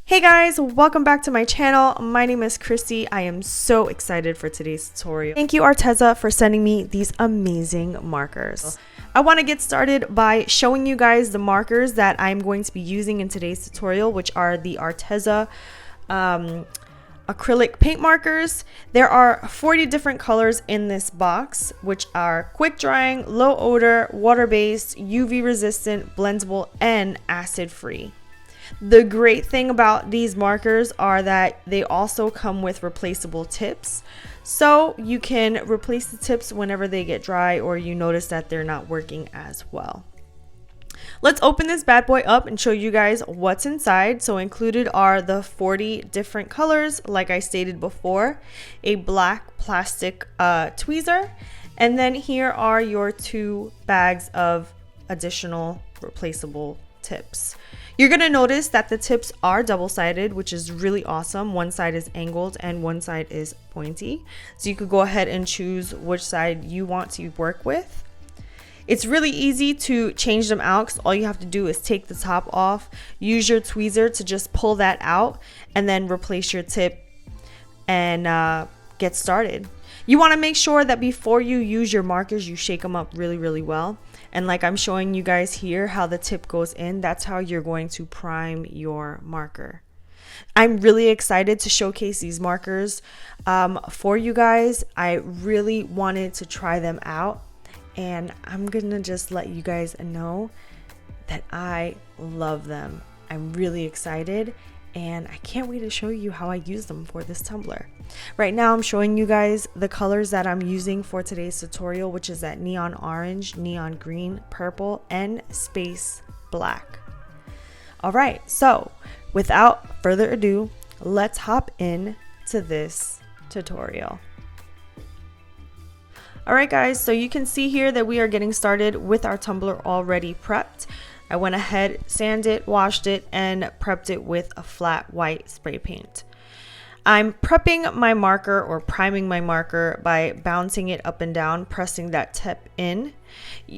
Hey guys, welcome back to my channel. My name is Christy. I am so excited for today's tutorial. Thank you Arteza for sending me these amazing markers. I want to get started by showing you guys the markers that I'm going to be using in today's tutorial, which are the Arteza acrylic paint markers. There are 40 different colors in this box, which are quick drying, low odor, water-based, UV resistant, blendable, and acid free. The great thing about these markers are that they also come with replaceable tips, so you can replace the tips whenever they get dry or you notice that they're not working as well. Let's open this bad boy up and show you guys what's inside. So included are the 40 different colors, like I stated before, a black plastic tweezer, and then here are your 2 bags of additional replaceable tips. You're going to notice that the tips are double-sided, which is really awesome. One side is angled and one side is pointy. So you could go ahead and choose which side you want to work with. It's really easy to change them out because all you have to do is take the top off, use your tweezer to just pull that out, and then replace your tip and get started. You want to make sure that before you use your markers, you shake them up really well. And like I'm showing you guys here how the tip goes in, that's how you're going to prime your marker. I'm really excited to showcase these markers for you guys. I really wanted to try them out, and I'm gonna just let you guys know that I love them. I'm really excited, and I can't wait to show you how I use them for this tumbler. Right now I'm showing you guys the colors that I'm using for today's tutorial, which is that neon orange, neon green, purple, and space black. All right, so without further ado, let's hop in to this tutorial. All right guys, so you can see here that we are getting started with our tumbler already prepped. I went ahead, sanded it, washed it, and prepped it with a flat white spray paint. I'm prepping my marker or priming my marker by bouncing it up and down, pressing that tip in.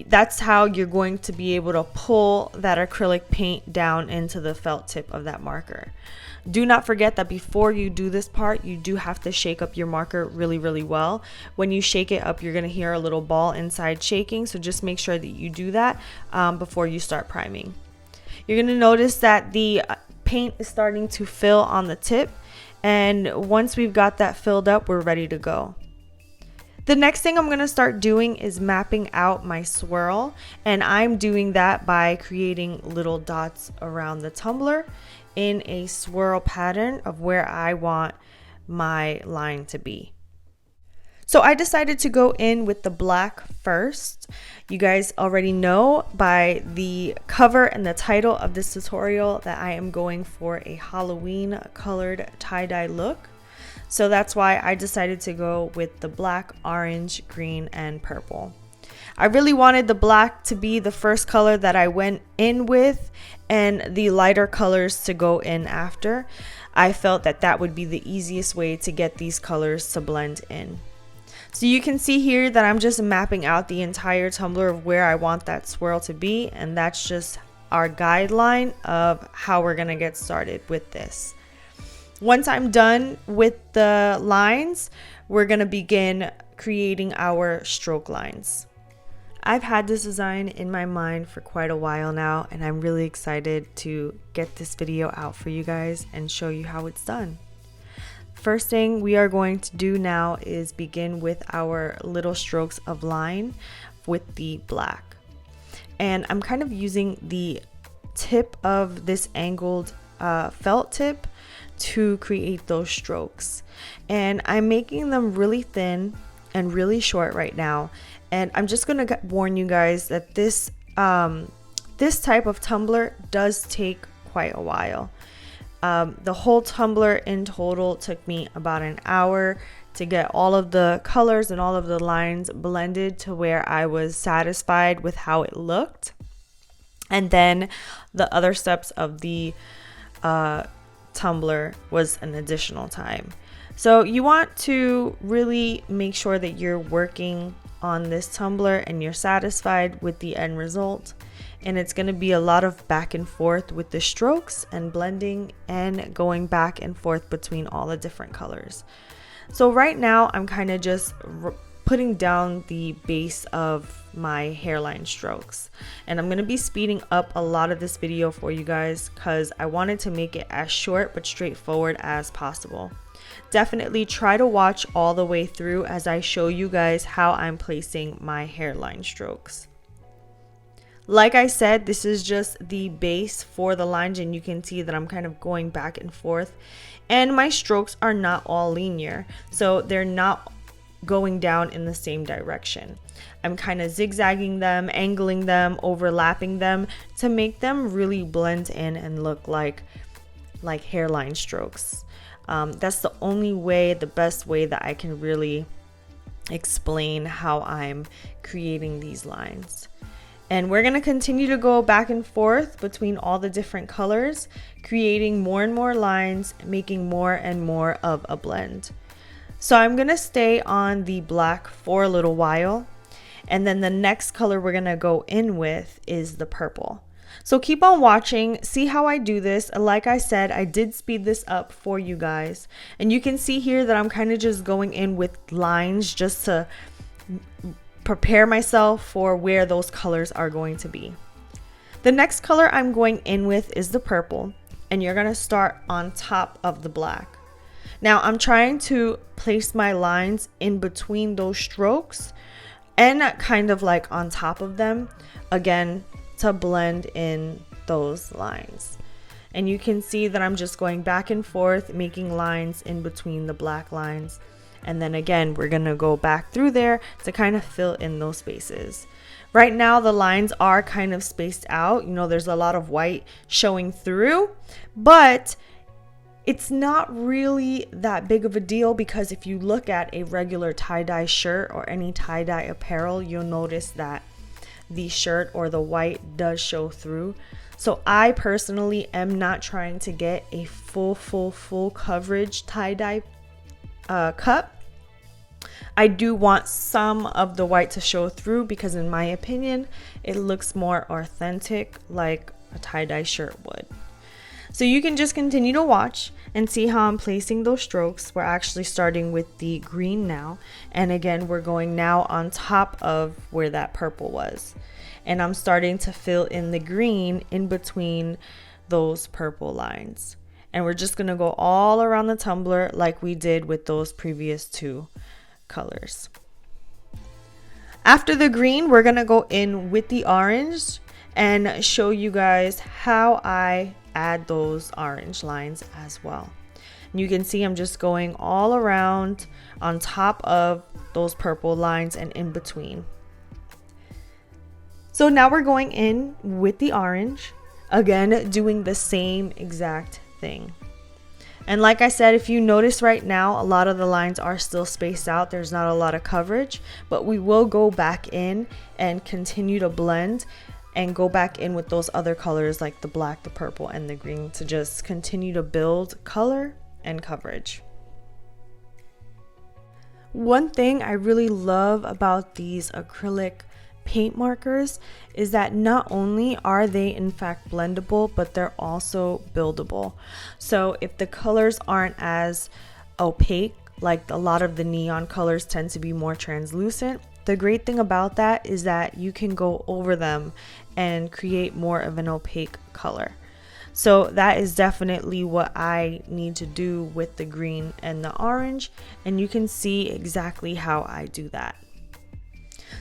That's how you're going to be able to pull that acrylic paint down into the felt tip of that marker. Do not forget that before you do this part, you do have to shake up your marker really well. When you shake it up, you're going to hear a little ball inside shaking, so just make sure that you do that before you start priming. You're going to notice that the paint is starting to fill on the tip, and once we've got that filled up, we're ready to go. The next thing I'm going to start doing is mapping out my swirl, and I'm doing that by creating little dots around the tumbler in a swirl pattern of where I want my line to be. So I decided to go in with the black first. You guys already know by the cover and the title of this tutorial that I am going for a Halloween colored tie-dye look. So that's why I decided to go with the black, orange, green, and purple. I really wanted the black to be the first color that I went in with and the lighter colors to go in after. I felt that that would be the easiest way to get these colors to blend in. So you can see here that I'm just mapping out the entire tumbler of where I want that swirl to be, and that's just our guideline of how we're gonna get started with this. Once I'm done with the lines, we're gonna begin creating our stroke lines. I've had this design in my mind for quite a while now, and I'm really excited to get this video out for you guys and show you how it's done. First thing we are going to do now is begin with our little strokes of line with the black. And I'm kind of using the tip of this angled felt tip to create those strokes. And I'm making them really thin and really short right now. And I'm just going to warn you guys that this type of tumbler does take quite a while. The whole tumbler in total took me about an hour to get all of the colors and all of the lines blended to where I was satisfied with how it looked. And then the other steps of the tumbler was an additional time. So you want to really make sure that you're working on this tumbler and you're satisfied with the end result. and it's going to be a lot of back and forth with the strokes and blending and going back and forth between all the different colors. So right now I'm kind of just putting down the base of my hairline strokes, and I'm going to be speeding up a lot of this video for you guys because I wanted to make it as short but straightforward as possible. Definitely try to watch all the way through as I show you guys how I'm placing my hairline strokes. Like I said, this is just the base for the lines, and you can see that I'm kind of going back and forth, and my strokes are not all linear, so they're not going down in the same direction. I'm kind of zigzagging them, angling them, overlapping them to make them really blend in and look like hairline strokes. That's the only way, the best way that I can really explain how I'm creating these lines. And we're going to continue to go back and forth between all the different colors, creating more and more lines, making more and more of a blend. So I'm going to stay on the black for a little while, and then the next color we're going to go in with is the purple. So keep on watching, see how I do this. Like I said, I did speed this up for you guys, and you can see here that I'm kind of just going in with lines just to prepare myself for where those colors are going to be. The next color I'm going in with is the purple, and you're going to start on top of the black. Now I'm trying to place my lines in between those strokes and kind of like on top of them, again, to blend in those lines. And you can see that I'm just going back and forth, making lines in between the black lines. And then again, we're going to go back through there to kind of fill in those spaces. Right now, the lines are kind of spaced out. You know, there's a lot of white showing through, but it's not really that big of a deal because if you look at a regular tie-dye shirt or any tie-dye apparel, you'll notice that the shirt or the white does show through. So I personally am not trying to get a full coverage tie-dye cut. I do want some of the white to show through because in my opinion it looks more authentic like a tie-dye shirt would. So you can just continue to watch and see how I'm placing those strokes. We're actually starting with the green now, and again we're going now on top of where that purple was, and I'm starting to fill in the green in between those purple lines. And we're just going to go all around the tumbler like we did with those previous two colors. After the green, we're going to go in with the orange and show you guys how I add those orange lines as well. And you can see I'm just going all around on top of those purple lines and in between. So now we're going in with the orange, again doing the same exact thing. And like I said, if you notice right now, a lot of the lines are still spaced out. There's not a lot of coverage, but we will go back in and continue to blend and go back in with those other colors like the black, the purple, and the green to just continue to build color and coverage. One thing I really love about these acrylic paint markers is that not only are they in fact blendable, but they're also buildable. So if the colors aren't as opaque, like a lot of the neon colors tend to be more translucent, the great thing about that is that you can go over them and create more of an opaque color. So that is definitely what I need to do with the green and the orange, and you can see exactly how I do that.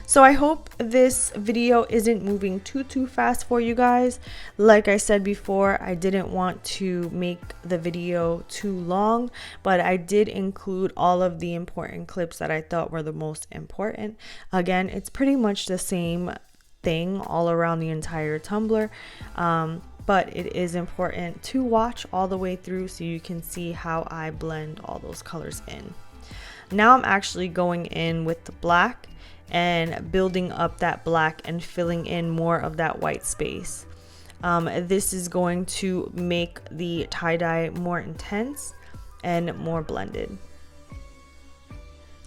So I hope this video isn't moving too fast for you guys. Like I said before, I didn't want to make the video too long, but I did include all of the important clips that I thought were the most important. Again, it's pretty much the same thing all around the entire tumbler, but it is important to watch all the way through so you can see how I blend all those colors in. Now I'm actually going in with the black and building up that black and filling in more of that white space. This is going to make the tie-dye more intense and more blended.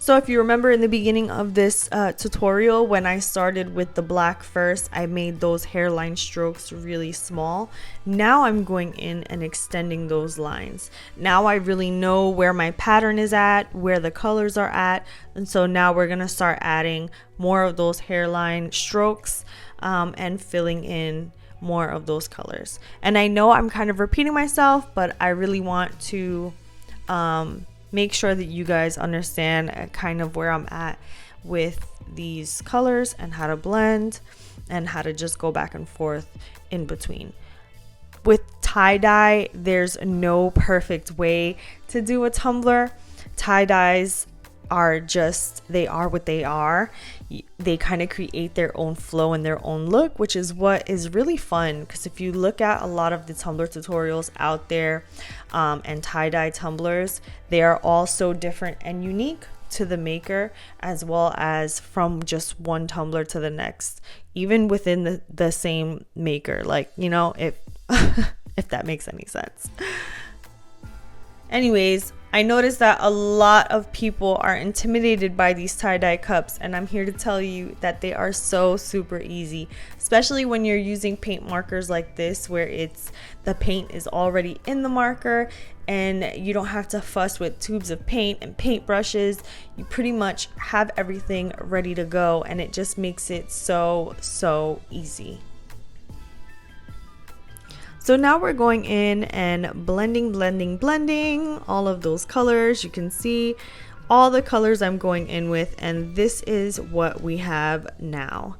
So if you remember in the beginning of this tutorial, when I started with the black first, I made those hairline strokes really small. Now I'm going in and extending those lines. Now I really know where my pattern is at, where the colors are at. And so now we're gonna start adding more of those hairline strokes and filling in more of those colors. And I know I'm kind of repeating myself, but I really want to make sure that you guys understand kind of where I'm at with these colors and how to blend and how to just go back and forth in between. With tie-dye, there's no perfect way to do a tumbler. Tie-dyes are just, they are what they are. They kind of create their own flow and their own look, which is what is really fun, because if you look at a lot of the tumbler tutorials out there and tie-dye tumblers, they are all so different and unique to the maker, as well as from just one tumbler to the next, even within the same maker, like, you know, if if that makes any sense. Anyways, I noticed that a lot of people are intimidated by these tie-dye cups, and I'm here to tell you that they are so super easy, especially when you're using paint markers like this, where it's the paint is already in the marker and you don't have to fuss with tubes of paint and paint brushes. You pretty much have everything ready to go, and it just makes it so easy. So now we're going in and blending all of those colors. You can see all the colors I'm going in with, and this is what we have now.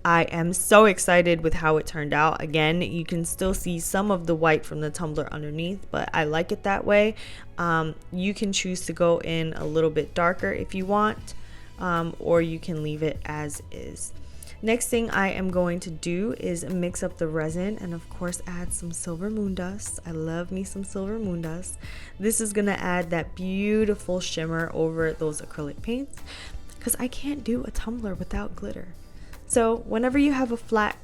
I am so excited with how it turned out. Again, you can still see some of the white from the tumbler underneath, but I like it that way. You can choose to go in a little bit darker if you want, or you can leave it as is. Next thing I am going to do is mix up the resin and of course add some silver moon dust. I love me some silver moon dust. This is gonna add that beautiful shimmer over those acrylic paints, because I can't do a tumbler without glitter. So whenever you have a flat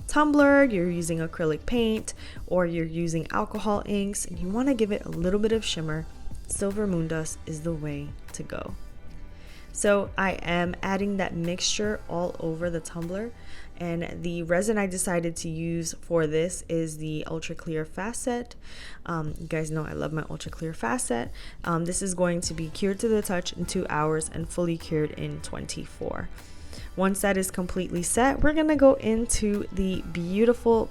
tumbler, you're using acrylic paint or you're using alcohol inks and you want to give it a little bit of shimmer, silver moon dust is the way to go. So I am adding that mixture all over the tumbler, and the resin I decided to use for this is the ultra clear fast set. You guys know I love my ultra clear fast set. This is going to be cured to the touch in 2 hours and fully cured in 24. Once that is completely set, we're gonna go into the beautiful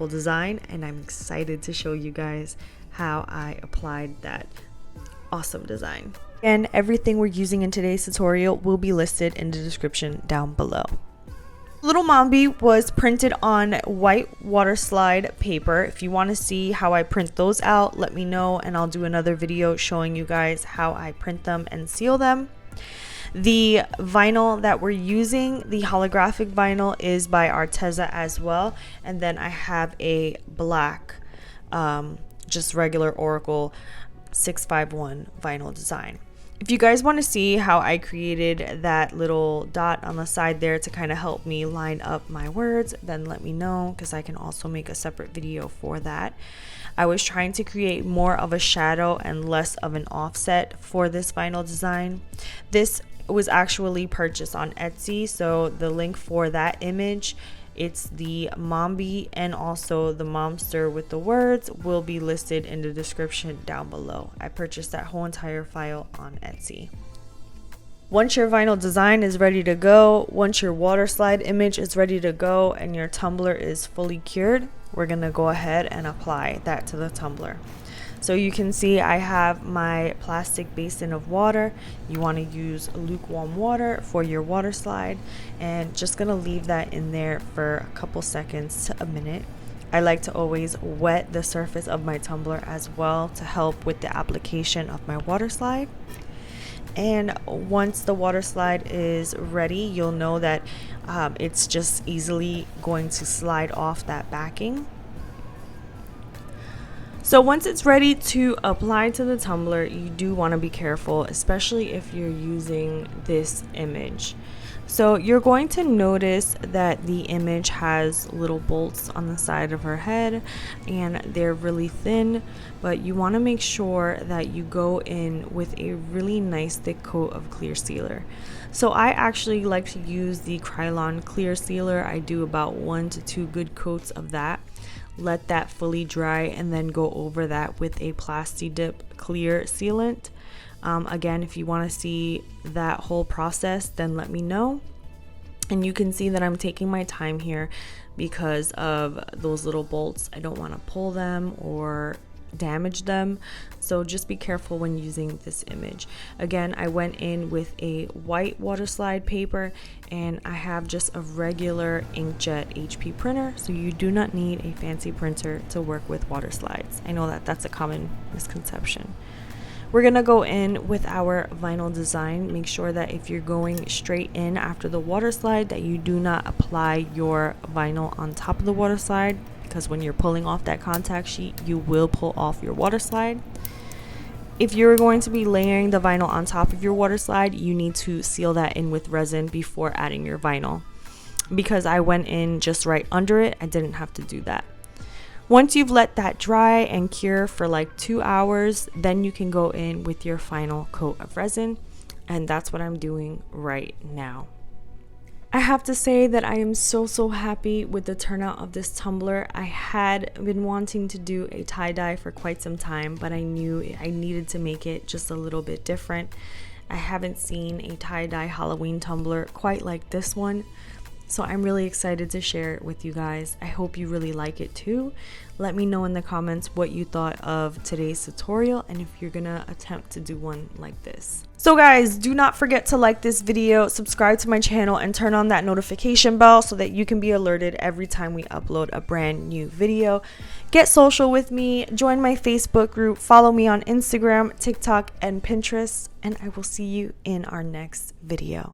design, and I'm excited to show you guys how I applied that awesome design. And everything we're using in today's tutorial will be listed in the description down below. Little Mombi was printed on white water slide paper. If you want to see how I print those out, let me know and I'll do another video showing you guys how I print them and seal them. The vinyl that we're using, the holographic vinyl, is by Arteza as well. And then I have a black, just regular Oracle 651 vinyl design. If you guys want to see how I created that little dot on the side there to kind of help me line up my words, then let me know, because I can also make a separate video for that. I was trying to create more of a shadow and less of an offset for this vinyl design. This was actually purchased on Etsy, so the link for that image, it's the Mombi and also the Momster with the words, will be listed in the description down below. I purchased that whole entire file on Etsy. Once your vinyl design is ready to go, once your water slide image is ready to go, and your tumbler is fully cured, we're gonna go ahead and apply that to the tumbler. So you can see I have my plastic basin of water. You want to use lukewarm water for your water slide, and just gonna leave that in there for a couple seconds to a minute. I like to always wet the surface of my tumbler as well to help with the application of my water slide. And once the water slide is ready, you'll know that it's just easily going to slide off that backing. So once it's ready to apply to the tumbler, you do want to be careful, especially if you're using this image. So you're going to notice that the image has little bolts on the side of her head and they're really thin, but you want to make sure that you go in with a really nice thick coat of clear sealer. So I actually like to use the Krylon clear sealer. I do about 1 to 2 good coats of that. Let that fully dry and then go over that with a Plasti Dip clear sealant. Again, if you want to see that whole process, then let me know. And you can see that I'm taking my time here because of those little bolts. I don't want to pull them or damage them, so just be careful when using this image. Again, I went in with a white water slide paper, and I have just a regular inkjet HP printer, so you do not need a fancy printer to work with water slides. I know that that's a common misconception. We're gonna go in with our vinyl design. Make sure that if you're going straight in after the water slide, that you do not apply your vinyl on top of the water slide, because when you're pulling off that contact sheet, you will pull off your water slide. If you're going to be layering the vinyl on top of your water slide, you need to seal that in with resin before adding your vinyl. Because I went in just right under it, I didn't have to do that. Once you've let that dry and cure for like 2 hours, then you can go in with your final coat of resin, and that's what I'm doing right now. I have to say that I am so happy with the turnout of this tumbler. I had been wanting to do a tie-dye for quite some time, but I knew I needed to make it just a little bit different. I haven't seen a tie-dye Halloween tumbler quite like this one. So I'm really excited to share it with you guys. I hope you really like it too. Let me know in the comments what you thought of today's tutorial and if you're gonna attempt to do one like this. So guys, do not forget to like this video, subscribe to my channel, and turn on that notification bell so that you can be alerted every time we upload a brand new video. Get social with me, join my Facebook group, follow me on Instagram, TikTok, and Pinterest, and I will see you in our next video.